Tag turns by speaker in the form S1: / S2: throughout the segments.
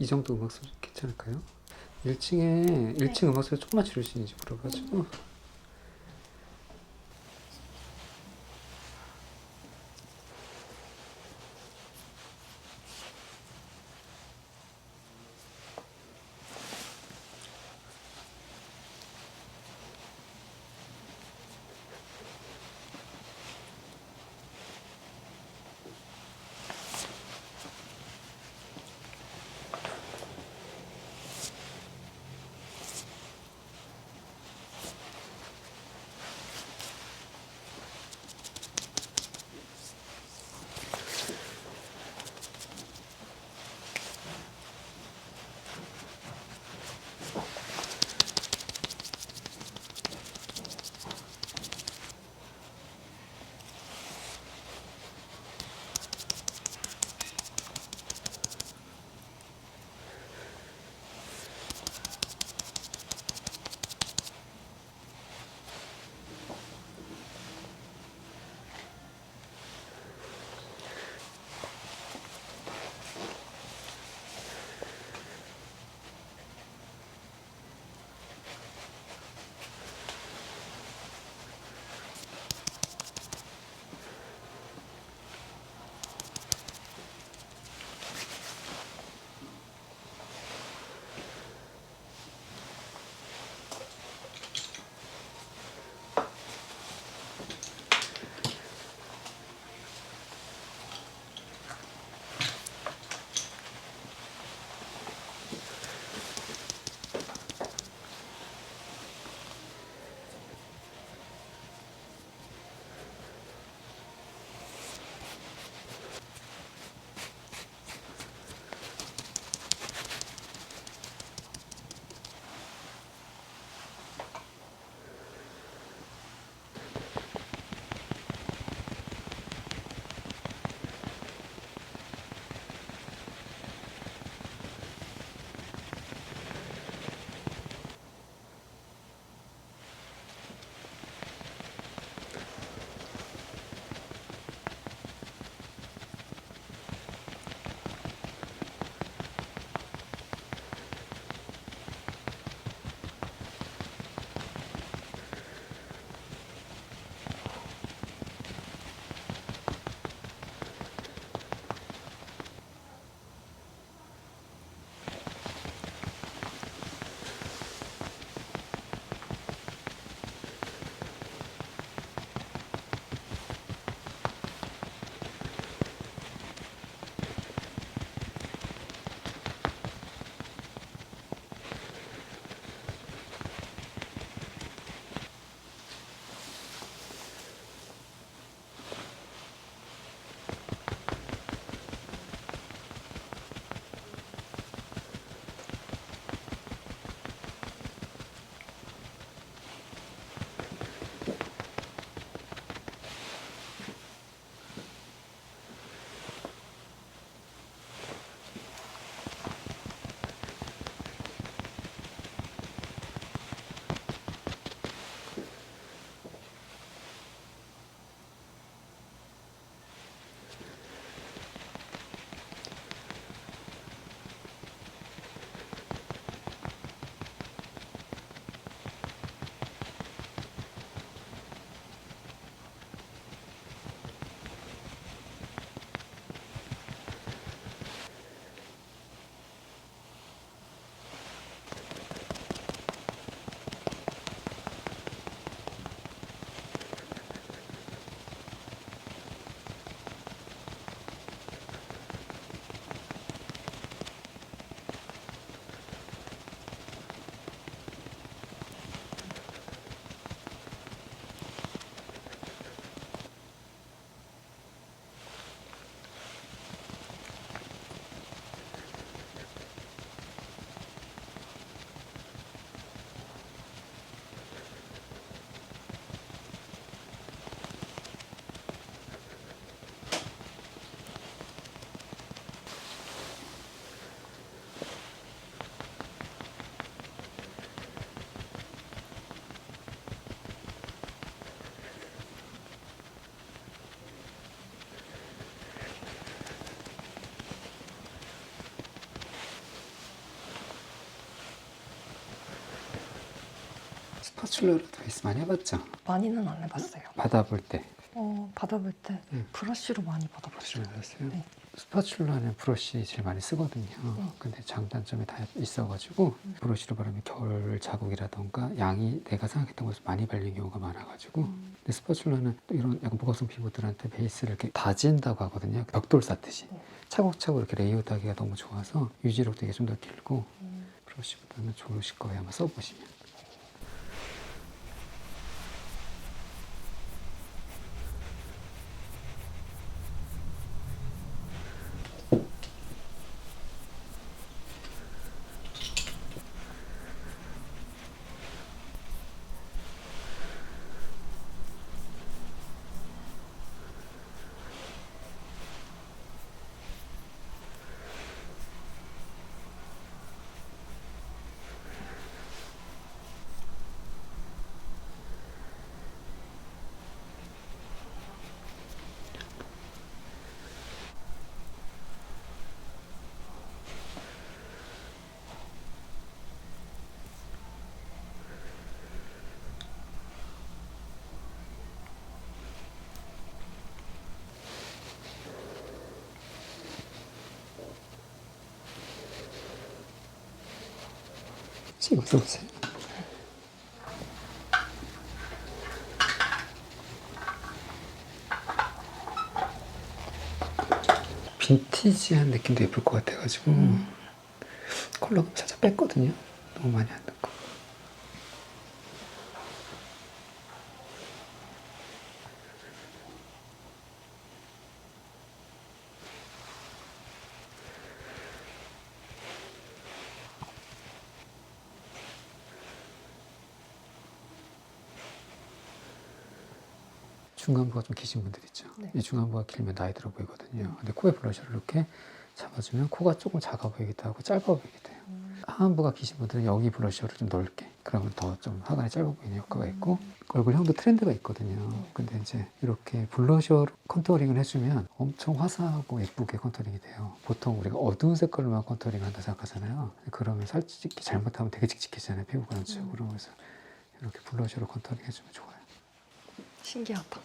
S1: 이 정도 음악 소리 괜찮을까요? 1층 음악 소리 조금만 줄일 수 있는지 물어가지고. 스파츌러로 베이스 많이 해봤죠?
S2: 많이는 안 해봤어요.
S1: 받아볼 때.
S2: 받아볼 때 브러쉬로 많이 받아봤어요.
S1: 받았어요?
S2: 네.
S1: 스파츌러는 브러쉬 제일 많이 쓰거든요. 근데 장단점이 다 있어가지고 브러쉬로 바르면 결 자국이라던가 양이 내가 생각했던 것에서 많이 발리는 경우가 많아가지고 근데 스파츌러는 또 이런 약간 무거운 피부들한테 베이스를 이렇게 다진다고 하거든요. 벽돌 쌓듯이 차곡차곡 이렇게 레이어드하기가 너무 좋아서 유지력도 되게 좀 더 길고 브러쉬보다는 좋으실 거예요. 아마 써보시면. 지금 써보세요. 빈티지한 느낌도 예쁠 것 같아가지고 컬러 살짝 뺐거든요. 너무 많이 안 넣고. 중안부가 좀 기신 분들 있죠.
S2: 네.
S1: 이 중안부가 길면 나이 들어 보이거든요. 근데 코에 블러셔를 이렇게 잡아주면 코가 조금 작아 보이기도 하고 짧아 보이기도 해요. 하안부가 기신 분들은 여기 블러셔를 좀 넓게, 그러면 더 좀 하관이 짧아 보이는 효과가 있고 얼굴형도 트렌드가 있거든요. 근데 이제 이렇게 블러셔로 컨투어링을 해주면 엄청 화사하고 예쁘게 컨투어링이 돼요. 보통 우리가 어두운 색깔로만 컨투어링 한다 생각하잖아요. 그러면 살짝 잘못하면 되게 칙칙해지잖아요. 피부가 전체적으로. 그래서 이렇게 블러셔로 컨투어링 해주면 좋아요.
S2: 신기하다.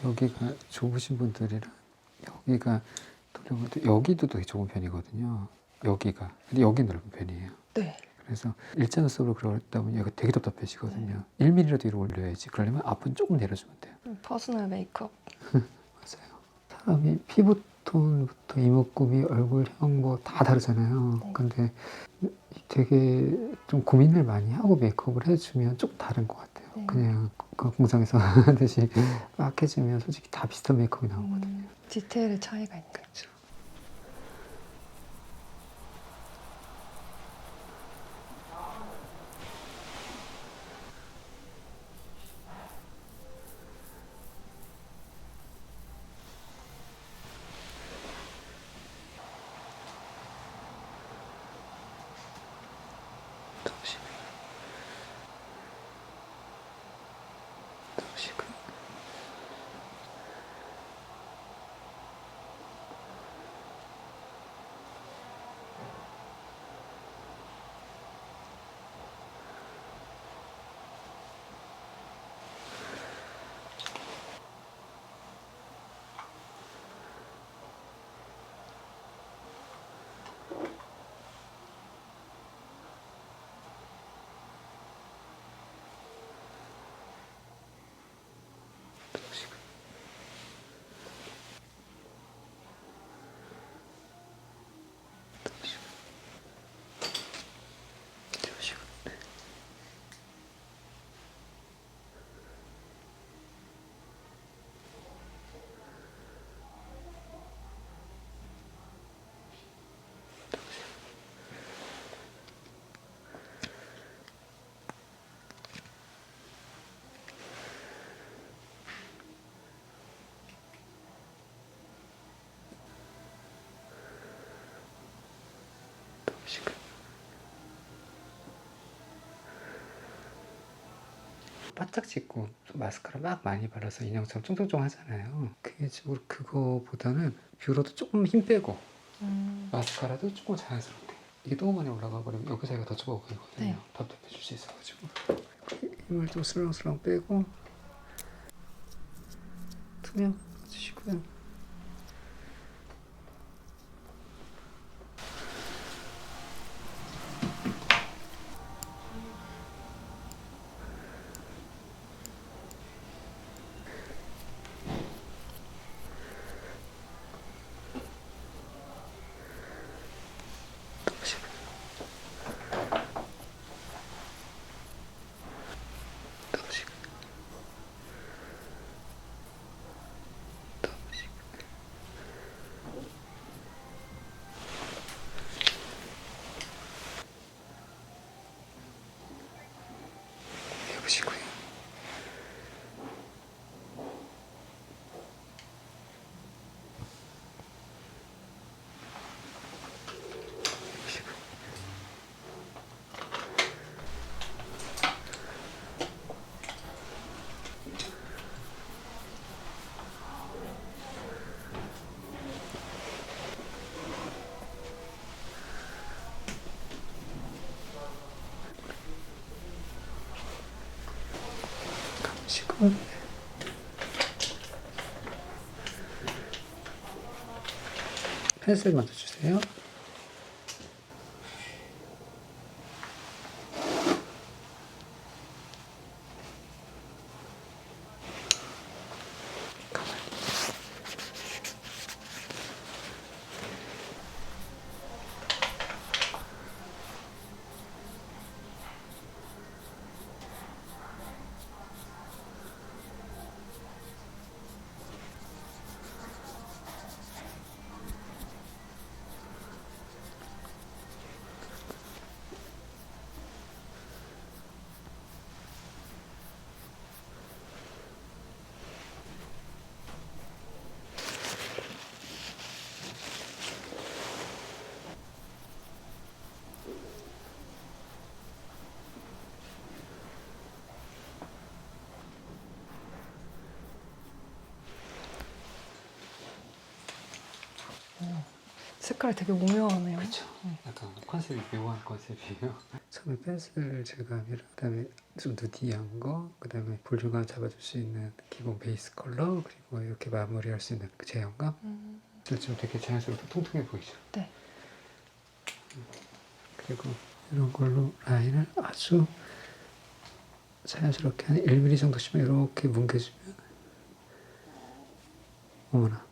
S1: 여기가 좁으신 분들이랑 여기가 돌려볼 때 여기도 되게 좁은 편이거든요. 여기가. 근데 여기 넓은 편이에요.
S2: 네.
S1: 그래서 일자눈썹으로 그러다 보니 여기가 되게 답답해지거든요. 1mm라도 위로 올려야지. 그러려면 앞은 조금 내려주면 돼요.
S2: 퍼스널 메이크업.
S1: 맞아요. 사람이 피부톤부터 이목구비, 얼굴형 뭐 다 다르잖아요.
S2: 네.
S1: 근데 되게 좀 고민을 많이 하고 메이크업을 해주면 좀 다른 것 같아요.
S2: 네.
S1: 그냥 그 공장에서 하듯이 막 해주면 솔직히 다 비슷한 메이크업이 나오거든요.
S2: 디테일의 차이가 있네요.
S1: 그렇죠. 바짝 찍고 마스카라 막 많이 발라서 인형처럼 쫑쫑쫑 하잖아요. 그게 지금 그거보다는 뷰러도 조금 힘 빼고 마스카라도 조금 자연스럽게. 이게 너무 많이 올라가 버리면 여기 사이가 더 좁아 보이거든요.
S2: 네.
S1: 답답해질 수 있어가지고 힘을 좀 슬렁슬렁 빼고 투명 주시고요. 해보시고요. 감으시고 펜슬 먼저 주세요.
S2: 색깔이 되게 오묘하네요.
S1: 그렇죠. 약간 컨셉이 묘한 컨셉이에요. 처음에 펜슬 질감이랑 그다음에 좀 누디한 거, 그다음에 볼륨감 잡아줄 수 있는 기본 베이스 컬러, 그리고 이렇게 마무리할 수 있는 그 제형감. 지금 되게 자연스럽고 통통해 보이죠.
S2: 네.
S1: 그리고 이런 걸로 라인을 아주 자연스럽게 한 1mm 정도씩만 이렇게 뭉개주면 어머나.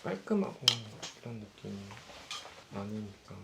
S3: 깔끔하고 이런 느낌이 아니니까